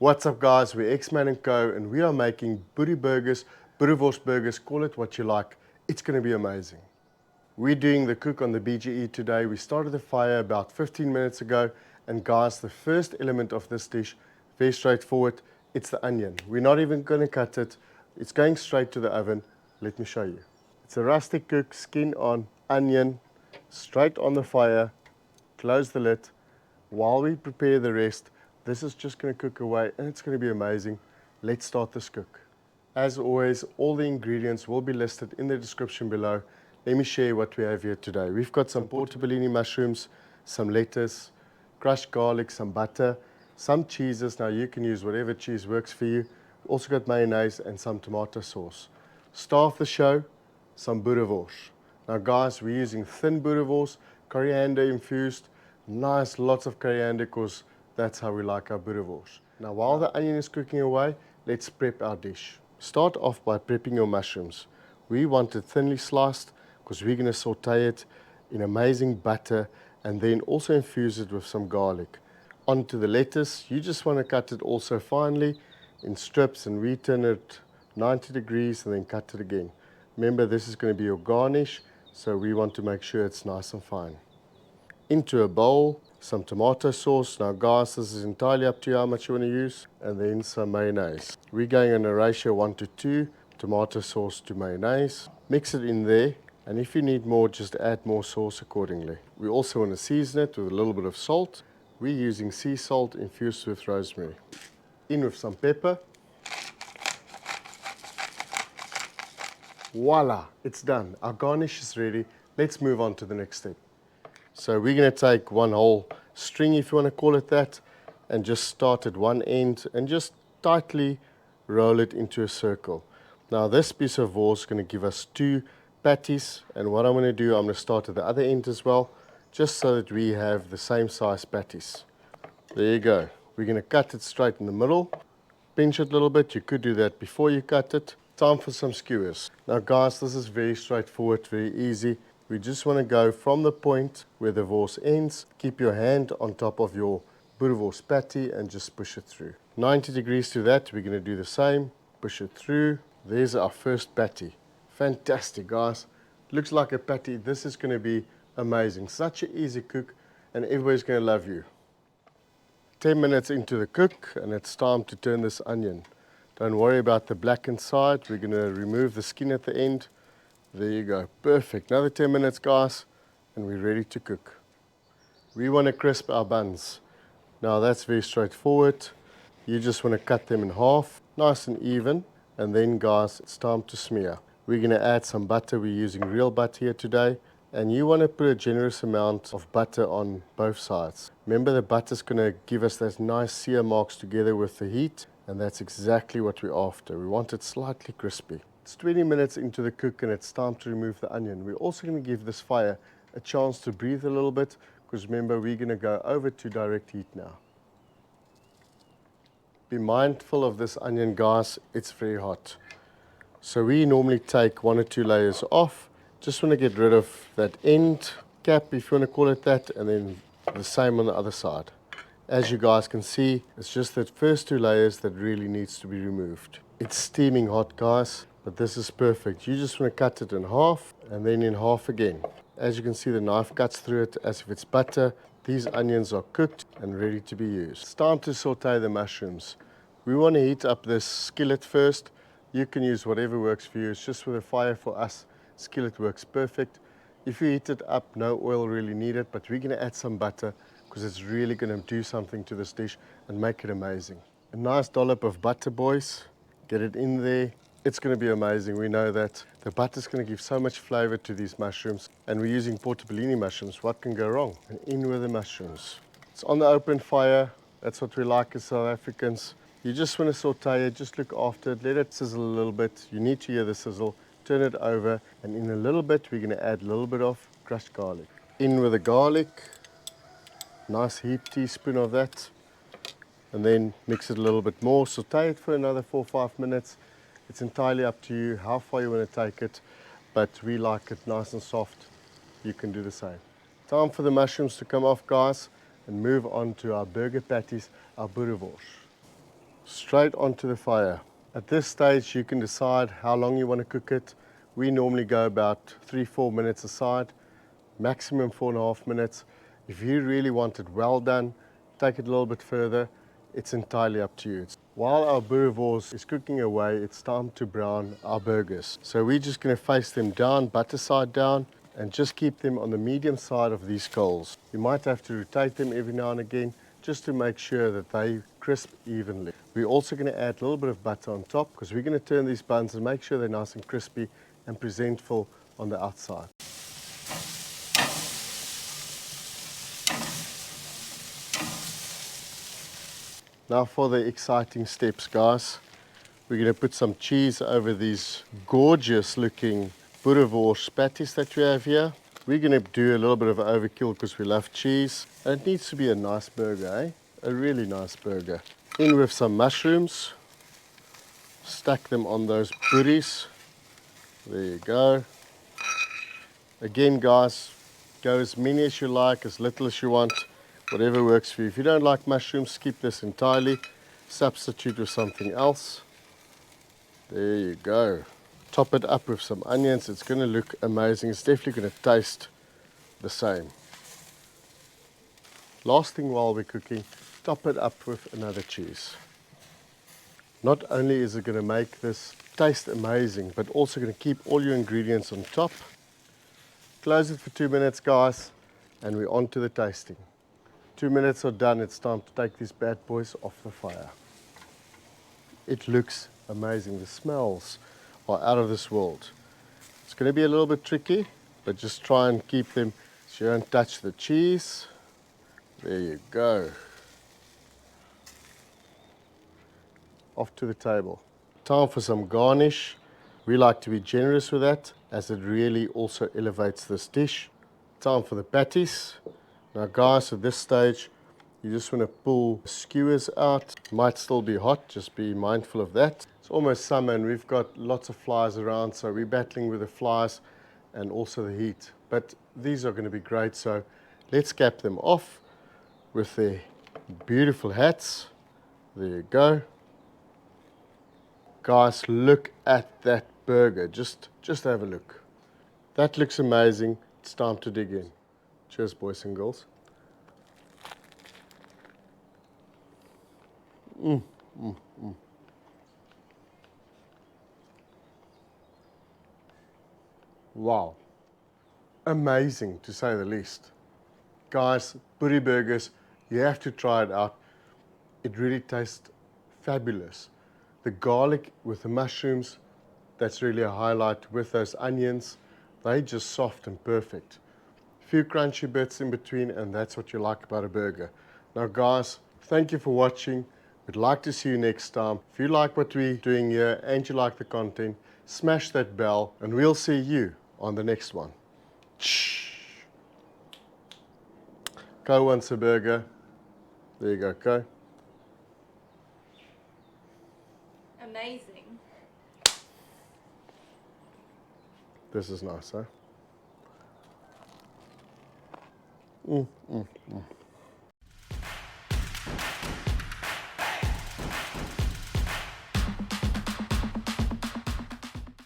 What's up guys, we're Xman Co and we are making booty burgers, boerewors burgers, call it what you like. It's going to be amazing. We're doing the cook on the BGE today. We started the fire about 15 minutes ago and guys, the first element of this dish, very straightforward, it's the onion. We're not even going to cut it. It's going straight to the oven. Let me show you. It's a rustic cook, skin on, onion, straight on the fire. Close the lid. While we prepare the rest, this is just going to cook away and it's going to be amazing. Let's start this cook. As always, all the ingredients will be listed in the description below. Let me share what we have here today. We've got some portobellini mushrooms, some lettuce, crushed garlic, some butter, some cheeses. Now you can use whatever cheese works for you. We've also got mayonnaise and some tomato sauce. Star of the show, some boerewors. Now guys, we're using thin boerewors, coriander infused, nice, lots of coriander because that's how we like our boerewors. Now while the onion is cooking away, let's prep our dish. Start off by prepping your mushrooms. We want it thinly sliced because we're going to saute it in amazing butter and then also infuse it with some garlic. Onto the lettuce, you just want to cut it also finely in strips and we turn it 90 degrees and then cut it again. Remember, this is going to be your garnish, so we want to make sure it's nice and fine. Into a bowl, some tomato sauce. Now guys, this is entirely up to you how much you want to use. And then some mayonnaise. We're going on a ratio 1:2, tomato sauce to mayonnaise. Mix it in there, and if you need more, just add more sauce accordingly. We also want to season it with a little bit of salt. We're using sea salt infused with rosemary. In with some pepper. Voila, it's done. Our garnish is ready. Let's move on to the next step. So we're going to take one whole string, if you want to call it that, and just start at one end and just tightly roll it into a circle. Now this piece of wors is going to give us 2 patties, and what I'm going to do, I'm going to start at the other end as well, just so that we have the same size patties. There you go. We're going to cut it straight in the middle, pinch it a little bit. You could do that before you cut it. Time for some skewers. Now guys, this is very straightforward, very easy. We just want to go from the point where the wors ends, keep your hand on top of your boerewors patty and just push it through. 90 degrees to that, we're going to do the same, push it through. There's our first patty. Fantastic guys, looks like a patty. This is going to be amazing, such an easy cook and everybody's going to love you. 10 minutes into the cook and it's time to turn this onion. Don't worry about the black inside, we're going to remove the skin at the end. There you go, perfect. Another 10 minutes guys and we're ready to cook. We want to crisp our buns. Now that's very straightforward. You just want to cut them in half, nice and even, and then guys, it's time to smear. We're going to add some butter. We're using real butter here today, and you want to put a generous amount of butter on both sides. Remember, the butter's going to give us those nice sear marks together with the heat, and that's exactly what we're after. We want it slightly crispy. It's 20 minutes into the cook and it's time to remove the onion. We're also going to give this fire a chance to breathe a little bit, because remember, we're going to go over to direct heat now. Be mindful of this onion guys, it's very hot. So we normally take 1 or 2 layers off. Just want to get rid of that end cap, if you want to call it that, and then the same on the other side. As you guys can see, it's just that first 2 layers that really needs to be removed. It's steaming hot guys, but this is perfect. You just want to cut it in half and then in half again. As you can see, the knife cuts through it as if it's butter. These onions are cooked and ready to be used. It's time to saute the mushrooms. We want to heat up this skillet first. You can use whatever works for you. It's just with a fire for us. Skillet works perfect. If you heat it up, no oil really needed, but we're going to add some butter because it's really going to do something to this dish and make it amazing. A nice dollop of butter, boys. Get it in there. It's going to be amazing, we know that. The butter's going to give so much flavor to these mushrooms, and we're using portobellini mushrooms. What can go wrong? And in with the mushrooms. It's on the open fire. That's what we like as South Africans. You just want to saute it, just look after it, let it sizzle a little bit. You need to hear the sizzle. Turn it over, and in a little bit, we're going to add a little bit of crushed garlic. In with the garlic. Nice heaped teaspoon of that. And then mix it a little bit more. Saute it for another 4 or 5 minutes. It's entirely up to you how far you want to take it, but we like it nice and soft. You can do the same. Time for the mushrooms to come off, guys, and move on to our burger patties, our boerewors. straight onto the fire. At this stage you can decide how long you want to cook it. We normally go about 3-4 minutes aside, maximum 4.5 minutes. If you really want it well done, take it a little bit further. It's entirely up to you. While our boerewors is cooking away, it's time to brown our burgers. So we're just going to face them down, butter side down, and just keep them on the medium side of these coals. You might have to rotate them every now and again just to make sure that they crisp evenly. We're also going to add a little bit of butter on top because we're going to turn these buns and make sure they're nice and crispy and presentable on the outside. Now for the exciting steps, guys. We're going to put some cheese over these gorgeous looking boerewors patties that we have here. We're going to do a little bit of overkill because we love cheese. And it needs to be a nice burger, eh? A really nice burger. In with some mushrooms. Stack them on those boeries. There you go. Again, guys, go as many as you like, as little as you want. Whatever works for you. If you don't like mushrooms, skip this entirely. Substitute with something else. There you go. Top it up with some onions. It's going to look amazing. It's definitely going to taste the same. Last thing while we're cooking, top it up with another cheese. Not only is it going to make this taste amazing, but also going to keep all your ingredients on top. Close it for 2 minutes, guys, and we're on to the tasting. 2 minutes are done. It's time to take these bad boys off the fire. It looks amazing. The smells are out of this world. It's going to be a little bit tricky, but just try and keep them so you don't touch the cheese. There you go. Off to the table. Time for some garnish. We like to be generous with that, as it really also elevates this dish. Time for the patties. Now guys, at this stage, you just want to pull the skewers out. Might still be hot, just be mindful of that. It's almost summer and we've got lots of flies around, so we're battling with the flies and also the heat. But these are going to be great, so let's cap them off with their beautiful hats. There you go. Guys, look at that burger. Just have a look. That looks amazing. It's time to dig in. Cheers, boys and girls. Wow. Amazing, to say the least. Guys, boerie burgers, you have to try it out. It really tastes fabulous. The garlic with the mushrooms, that's really a highlight with those onions. They're just soft and perfect. Few crunchy bits in between, and that's what you like about a burger. Now guys, thank you for watching. We'd like to see you next time. If you like what we're doing here and you like the content, smash that bell and we'll see you on the next one. Co wants a burger. There you go, Co. Amazing. This is nice, huh?